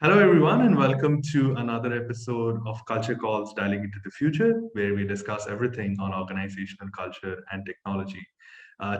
Hello, everyone, and welcome to another episode of Culture Calls Dialing into the Future, where we discuss everything on organizational culture and technology.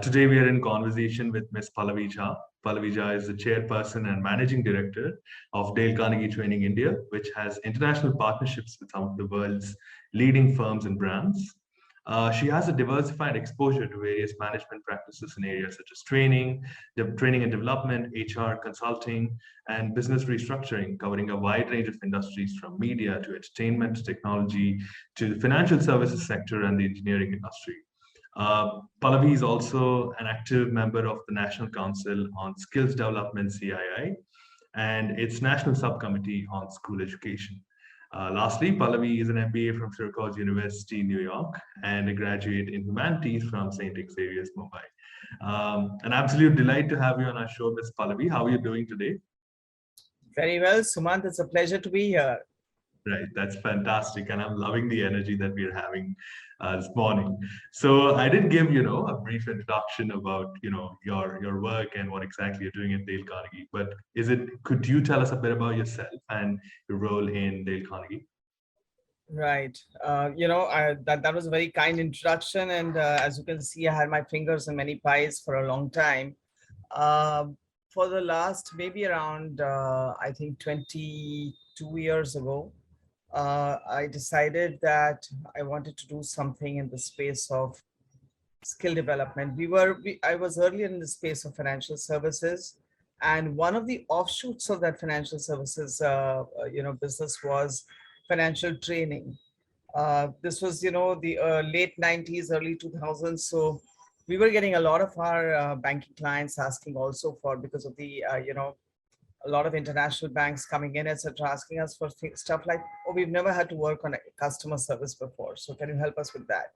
Today, we are in conversation with Ms. Pallavi Jha. Pallavi Jha is the chairperson and managing director of Dale Carnegie Training India, which has international partnerships with some of the world's leading firms and brands. She has a diversified exposure to various management practices in areas such as training and development, HR, consulting, and business restructuring, covering a wide range of industries from media to entertainment to technology to the financial services sector and the engineering industry. Pallavi is also an active member of the National Council on Skills Development (CII) and its National Subcommittee on School Education. Lastly, Pallavi is an MBA from Syracuse University, New York, and a graduate in humanities from St. Xavier's, Mumbai. An absolute delight to have you on our show, Ms. Pallavi. How are you doing today? Very well, Sumant. It's a pleasure to be here. Right, that's fantastic, and I'm loving the energy that we're having this morning. So I did give a brief introduction about your work and what exactly you're doing at Dale Carnegie. But could you tell us a bit about yourself and your role in Dale Carnegie? Right. That was a very kind introduction. And as you can see, I had my fingers in many pies for a long time. Uh, for the last maybe around, I think, 22 years ago, I decided that I wanted to do something in the space of skill development. I was earlier in the space of financial services, and one of the offshoots of that financial services, business was financial training. This was, the late 90s, early 2000s. So we were getting a lot of our banking clients asking also for, because of the, a lot of international banks coming in, etc., asking us for stuff like, oh, we've never had to work on a customer service before. So can you help us with that?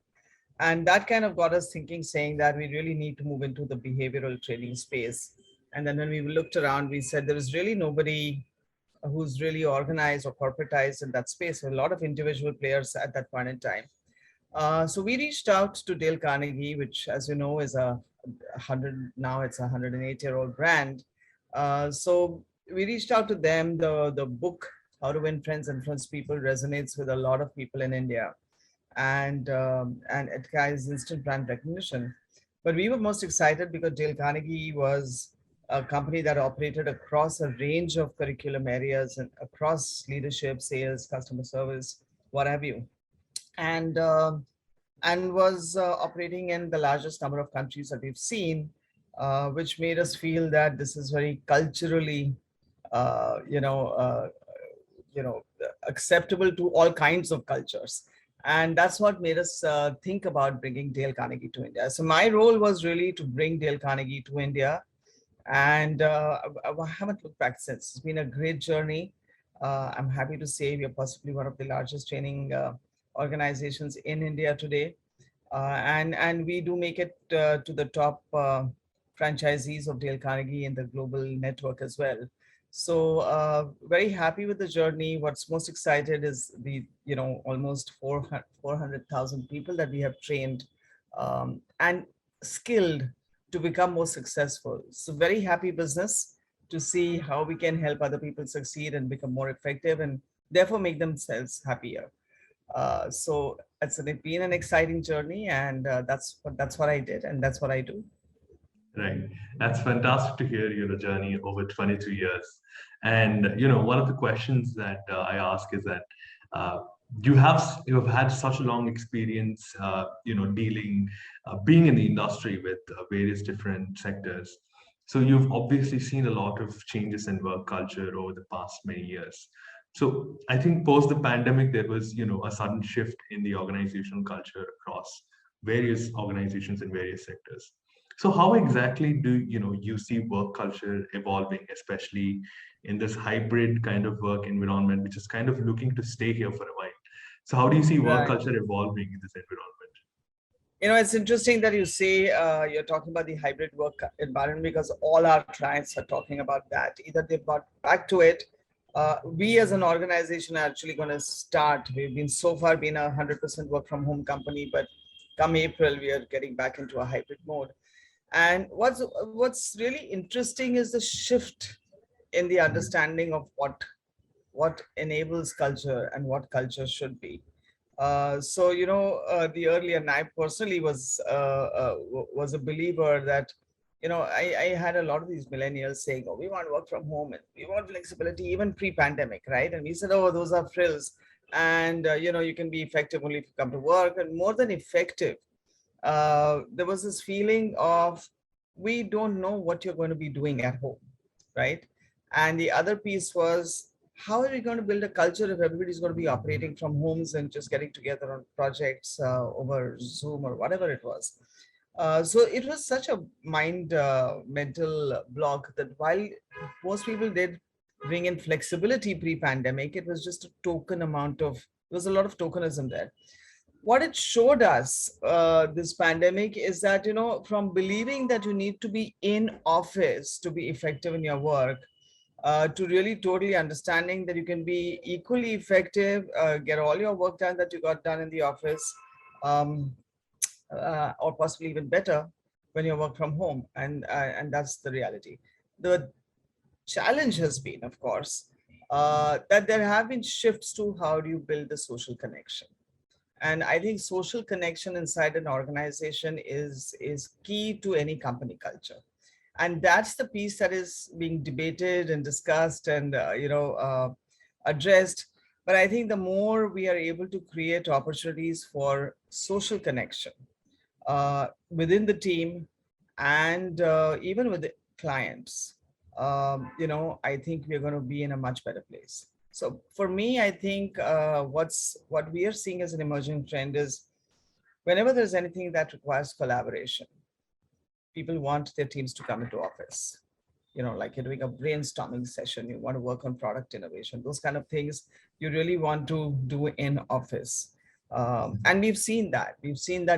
And that kind of got us thinking, saying that we really need to move into the behavioral training space. And then when we looked around, we said there is really nobody who's really organized or corporatized in that space. A lot of individual players at that point in time. So we reached out to Dale Carnegie, which, as you know, is it's a 108-year-old brand. So we reached out to them. The book, How to Win Friends and Influence People, resonates with a lot of people in India, and it carries instant brand recognition. But we were most excited because Dale Carnegie was a company that operated across a range of curriculum areas and across leadership, sales, customer service, what have you, and was operating in the largest number of countries that we've seen, which made us feel that this is very culturally, uh, you know, uh, acceptable to all kinds of cultures. And that's what made us think about bringing Dale Carnegie to India. So my role was really to bring Dale Carnegie to India, and I haven't looked back since. It's been a great journey. I'm happy to say we are possibly one of the largest training organizations in India today, and we do make it to the top franchisees of Dale Carnegie in the global network as well. So very happy with the journey. What's most excited is the almost 400,000 people that we have trained and skilled to become more successful. So very happy business to see how we can help other people succeed and become more effective and therefore make themselves happier. So it's been an exciting journey, and that's what I did, and that's what I do. Right. That's fantastic to hear your journey over 22 years. And one of the questions that I ask is that uh, you have had such a long experience, being in the industry with various different sectors. So you've obviously seen a lot of changes in work culture over the past many years. So I think post the pandemic, there was a sudden shift in the organizational culture across various organizations in various sectors. So how exactly do you see work culture evolving, especially in this hybrid kind of work environment, which is kind of looking to stay here for a while? So how do you see work Right. culture evolving in this environment? It's interesting that you say you're talking about the hybrid work environment, because all our clients are talking about that. Either they've got back to it. We as an organization are actually going to start. We've been so far been 100% work from home company, but come April, we are getting back into a hybrid mode. And what's really interesting is the shift in the understanding of what what enables culture and what culture should be. The earlier, and I personally was a believer that, I had a lot of these millennials saying, "Oh, we want work from home and we want flexibility," even pre-pandemic, right? And we said, "Oh, those are frills, and you can be effective only if you come to work." And more than effective, there was this feeling of, we don't know what you're going to be doing at home, right? And the other piece was, how are we going to build a culture if everybody's going to be operating from homes and just getting together on projects over Zoom or whatever it was? So it was such a mental block that while most people did bring in flexibility pre-pandemic, it was just a token amount of, there was a lot of tokenism there. What it showed us, this pandemic, is that, from believing that you need to be in office to be effective in your work, to really totally understanding that you can be equally effective, get all your work done that you got done in the office, um, or possibly even better when you work from home. And that's the reality. The challenge has been, of course, that there have been shifts to how do you build the social connection. And I think social connection inside an organization is key to any company culture. And that's the piece that is being debated and discussed and addressed. But I think the more we are able to create opportunities for social connection within the team and even with the clients, I think we're going to be in a much better place. So for me, I think what we are seeing as an emerging trend is, whenever there's anything that requires collaboration, people want their teams to come into office. Like you're doing a brainstorming session, you want to work on product innovation, those kind of things you really want to do in office. And we've seen that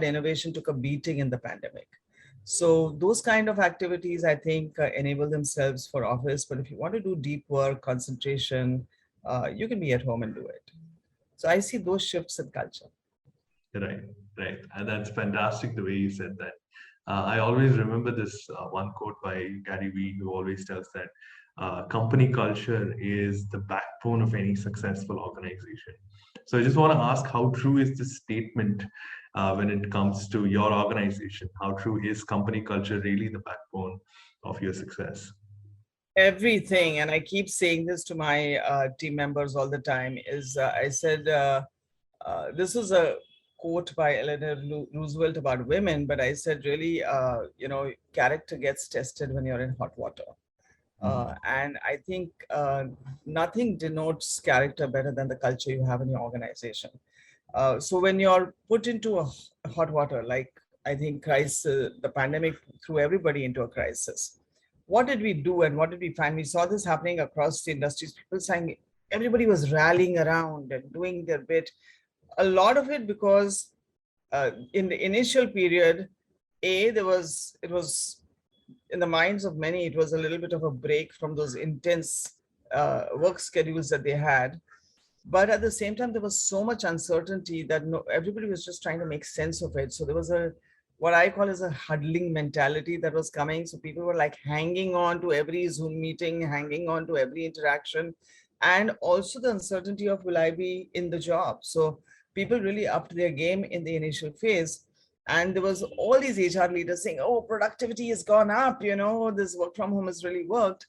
innovation took a beating in the pandemic. So those kind of activities, I think, enable themselves for office. But if you want to do deep work, concentration, you can be at home and do it. So I see those shifts in culture. Right, right. And that's fantastic the way you said that. I always remember this one quote by Gary Vee, who always tells that company culture is the backbone of any successful organization. So I just want to ask, how true is this statement when it comes to your organization? How true is company culture really the backbone of your success? Everything, and I keep saying this to my team members all the time, is I said, this was a quote by Eleanor Roosevelt about women, but I said, really, character gets tested when you're in hot water. And I think nothing denotes character better than the culture you have in your organization. So when you're put into a hot water, like I think the pandemic threw everybody into a crisis. What did we do and what did we find? We saw this happening across the industries. People saying everybody was rallying around and doing their bit. A lot of it because in the initial period, it was in the minds of many, it was a little bit of a break from those intense work schedules that they had. But at the same time, there was so much uncertainty that everybody was just trying to make sense of it. So there was what I call as a huddling mentality that was coming. So people were like hanging on to every Zoom meeting, hanging on to every interaction, and also the uncertainty of, will I be in the job? So people really upped their game in the initial phase. And there was all these HR leaders saying, "Oh, productivity has gone up, this work from home has really worked."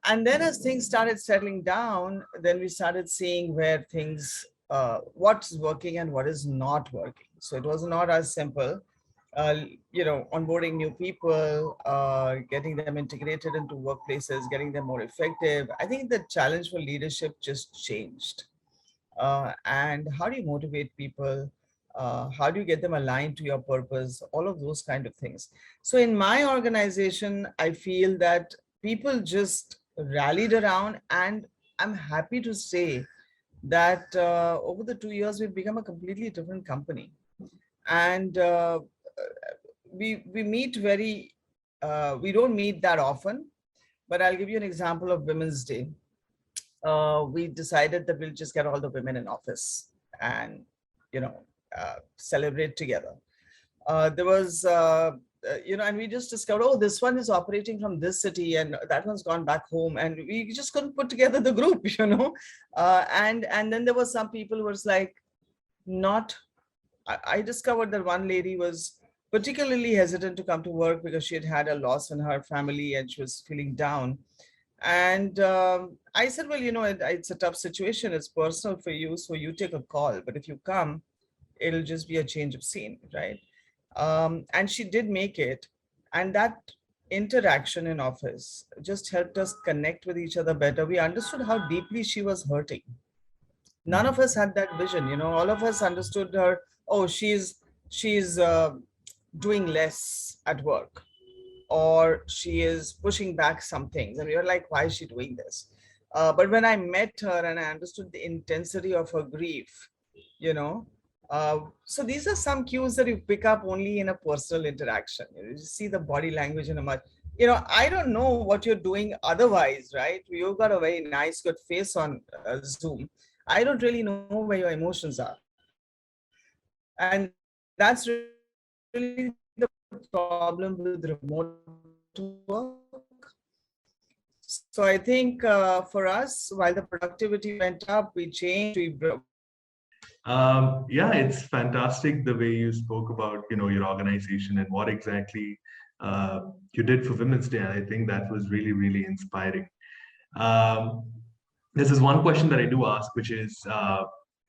And then as things started settling down, then we started seeing where things, what's working and what is not working. So it was not as simple, uh, onboarding new people, getting them integrated into workplaces, getting them more effective. I think the challenge for leadership just changed. And how do you motivate people? How do you get them aligned to your purpose? All of those kind of things. So in my organization, I feel that people just rallied around, and I'm happy to say that over the 2 years, we've become a completely different company. And we meet we don't meet that often, but I'll give you an example of Women's Day. We decided that we'll just get all the women in office and, celebrate together. There was and we just discovered, oh, this one is operating from this city and that one's gone back home, and we just couldn't put together the group, and then there was some people who was like, not, I discovered that one lady was particularly hesitant to come to work because she had had a loss in her family and she was feeling down. And I said, well, it's a tough situation. It's personal for you. So you take a call. But if you come, it'll just be a change of scene, right? And she did make it. And that interaction in office just helped us connect with each other better. We understood how deeply she was hurting. None of us had that vision, all of us understood her. Oh, she's doing less at work, or she is pushing back some things, and we were like, why is she doing this? But when I met her and I understood the intensity of her grief, you know so these are some cues that you pick up only in a personal interaction. You see the body language in a much, I don't know what you're doing otherwise, right? You've got a very nice good face on Zoom. I don't really know where your emotions are, and that's really the problem with remote work. So I think for us, while the productivity went up, we changed, Yeah, it's fantastic the way you spoke about, your organization and what exactly you did for Women's Day. And I think that was really, really inspiring. Um, this is one question that I do ask, which is,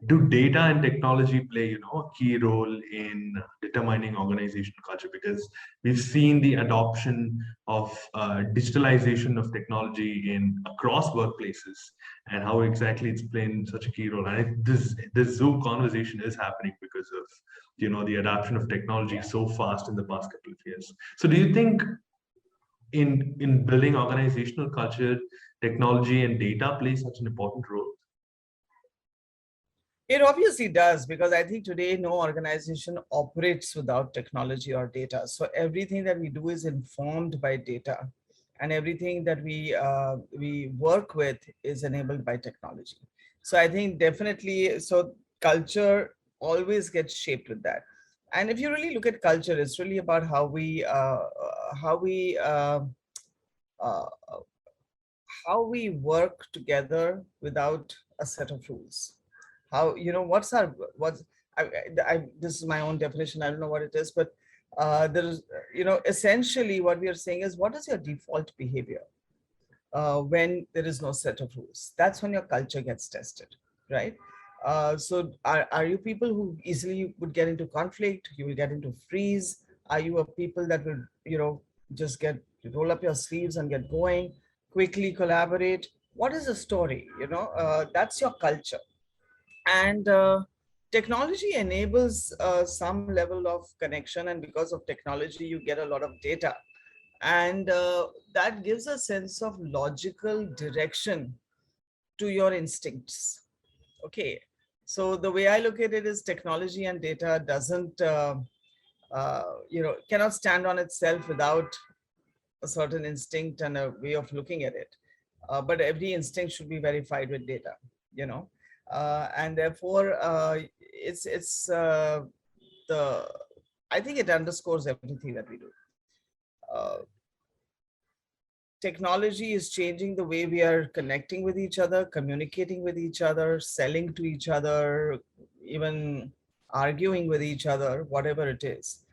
do data and technology play, a key role in determining organizational culture? Because we've seen the adoption of digitalization of technology in across workplaces, and how exactly it's playing such a key role. And this Zoom conversation is happening because of the adoption of technology so fast in the past couple of years. So, do you think in building organizational culture, technology and data play such an important role? It obviously does, because I think today no organization operates without technology or data. So everything that we do is informed by data, and everything that we work with is enabled by technology. So I think definitely, so culture always gets shaped with that. And if you really look at culture, it's really about uh, how we work together without a set of rules. How, what's our, what's, this is my own definition, I don't know what it is, but there is, essentially what we are saying is, what is your default behavior when there is no set of rules? That's when your culture gets tested, right? So are you people who easily would get into conflict? You will get into freeze? Are you a people that will, just roll up your sleeves and get going, quickly collaborate? What is the story? That's your culture. And technology enables some level of connection, and because of technology you get a lot of data, and that gives a sense of logical direction to your instincts. Okay, so the way I look at it is, technology and data doesn't cannot stand on itself without a certain instinct and a way of looking at it. But every instinct should be verified with data, you know and therefore it's the I think it underscores everything that we do. uh, Technology is changing the way we are connecting with each other, communicating with each other, selling to each other, even arguing with each other, whatever it is.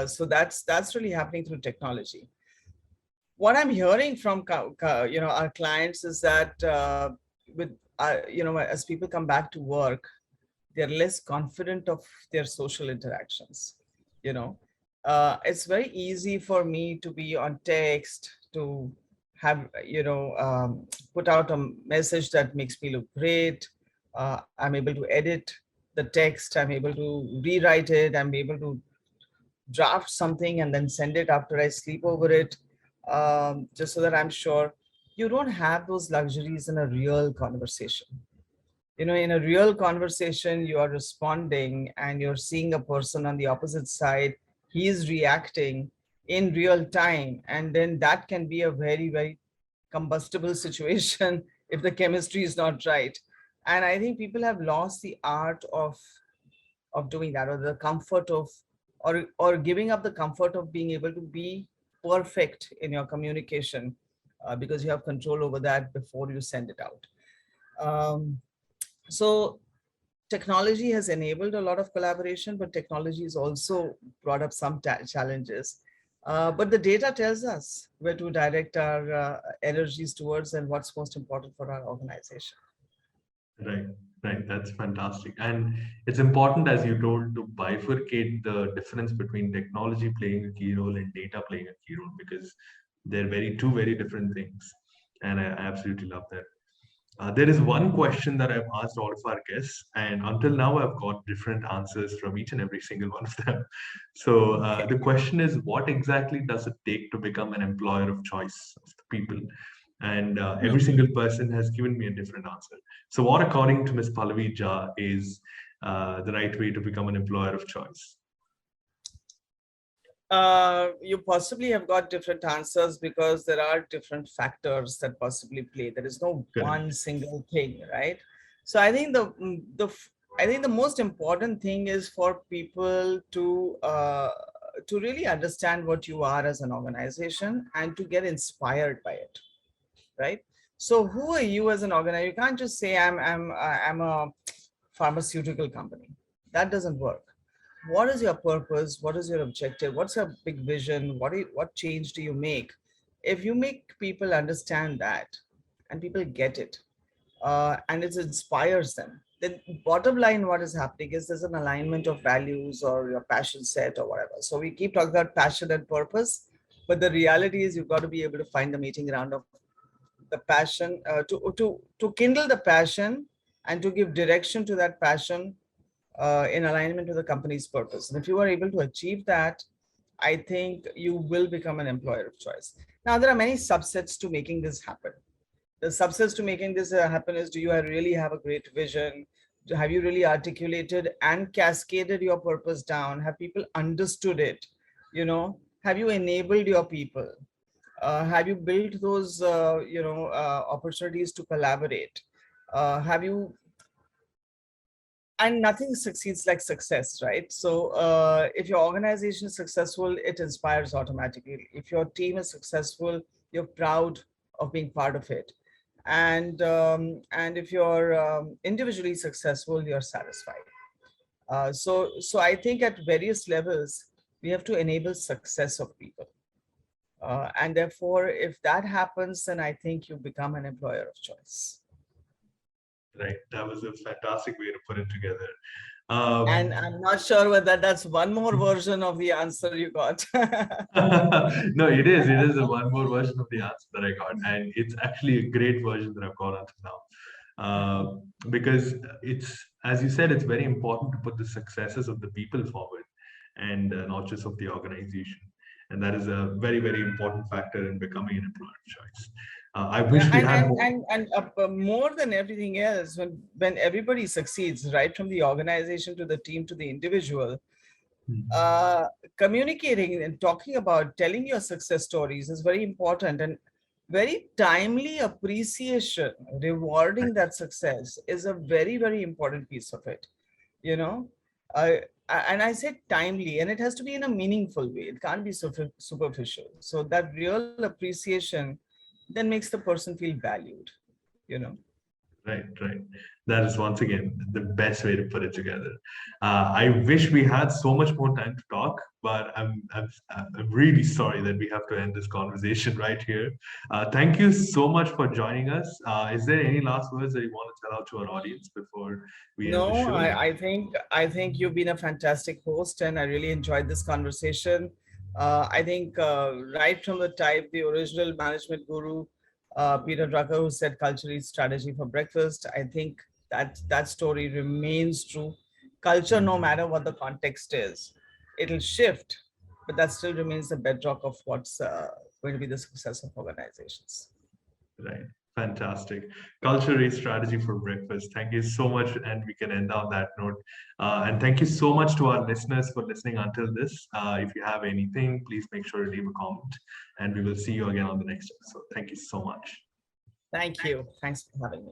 So that's really happening through technology. What I'm hearing from our clients is that with as people come back to work, they're less confident of their social interactions. you know it's very easy for me to be on text, to have put out a message that makes me look great. I'm able to edit the text, I'm able to rewrite it, I'm able to draft something and then send it after I sleep over it, just so that I'm sure. You don't have those luxuries in a real conversation. In a real conversation, you are responding and you're seeing a person on the opposite side. He is reacting in real time. And then that can be a very, very combustible situation if the chemistry is not right. And I think people have lost the art of doing that, or the comfort or giving up the comfort of being able to be perfect in your communication, because you have control over that before you send it out. So technology has enabled a lot of collaboration, but technology has also brought up some challenges. But the data tells us where to direct our energies towards and what's most important for our organization. Right, right. That's fantastic. And it's important, as you told, to bifurcate the difference between technology playing a key role and data playing a key role, because they're two very different things. And I absolutely love that. There is one question that I've asked all of our guests, and until now, I've got different answers from each and every single one of them. So the question is, what exactly does it take to become an employer of choice of the people? And every single person has given me a different answer. So, what, according to Ms. Pallavi Jha, is the right way to become an employer of choice? You possibly have got different answers because there are different factors that possibly play. There is no Correct. one single thing, right? So I think I think the most important thing is for people to really understand what you are as an organization and to get inspired by it, right? So who are you as an organizer? You can't just say I'm a pharmaceutical company. That doesn't work. What is your purpose? What is your objective? What's your big vision? What change do you make? If you make people understand that and people get it, and it inspires them, then bottom line, what is happening is there's an alignment of values or your passion set or whatever. So we keep talking about passion and purpose, but the reality is you've got to be able to find the meeting ground of the passion, to kindle the passion and to give direction to that passion in alignment with the company's purpose. And if you are able to achieve that, I think you will become an employer of choice. Now, there are many subsets to making this happen. The subsets to making this happen is, do you really have a great vision? Have you really articulated and cascaded your purpose down? Have people understood it? Have you enabled your people? Have you built those opportunities to collaborate? Have you And nothing succeeds like success, right? So if your organization is successful, it inspires automatically. If your team is successful, you're proud of being part of it. And if you're individually successful, you're satisfied. So I think at various levels, we have to enable success of people. And therefore, if that happens, then I think you become an employer of choice. Right. That was a fantastic way to put it together. And I'm not sure whether that's one more version of the answer you got. No, it is. It is a one more version of the answer that I got, and it's actually a great version that I've got until now. Because it's, as you said, it's very important to put the successes of the people forward, and not just of the organization. And that is a very, very important factor in becoming an employer of choice. I Yeah, wish we had more. more than everything else, when everybody succeeds, right from the organization to the team to the individual, uh, communicating and talking about telling your success stories is very important, and very timely appreciation, rewarding that success is a very, very important piece of it. You know, and I said timely, and it has to be in a meaningful way. It can't be superficial. So that real appreciation then makes the person feel valued. You know. Right, right. That is once again the best way to put it together. I wish we had so much more time to talk, but I'm really sorry that we have to end this conversation right here. Thank you so much for joining us. Is there any last words that you want to tell out to our audience before we end the No, show? I think you've been a fantastic host, and I really enjoyed this conversation. I think right from the type, the original management guru, Peter Drucker, who said culture is strategy for breakfast. I think that story remains true. Culture, no matter what the context is, it'll shift, but that still remains the bedrock of what's going to be the success of organizations. Right. Fantastic. Culture is strategy for breakfast. Thank you so much. And we can end on that note. And thank you so much to our listeners for listening until this. If you have anything, please make sure to leave a comment. And we will see you again on the next episode. Thank you so much. Thank you. Thanks for having me.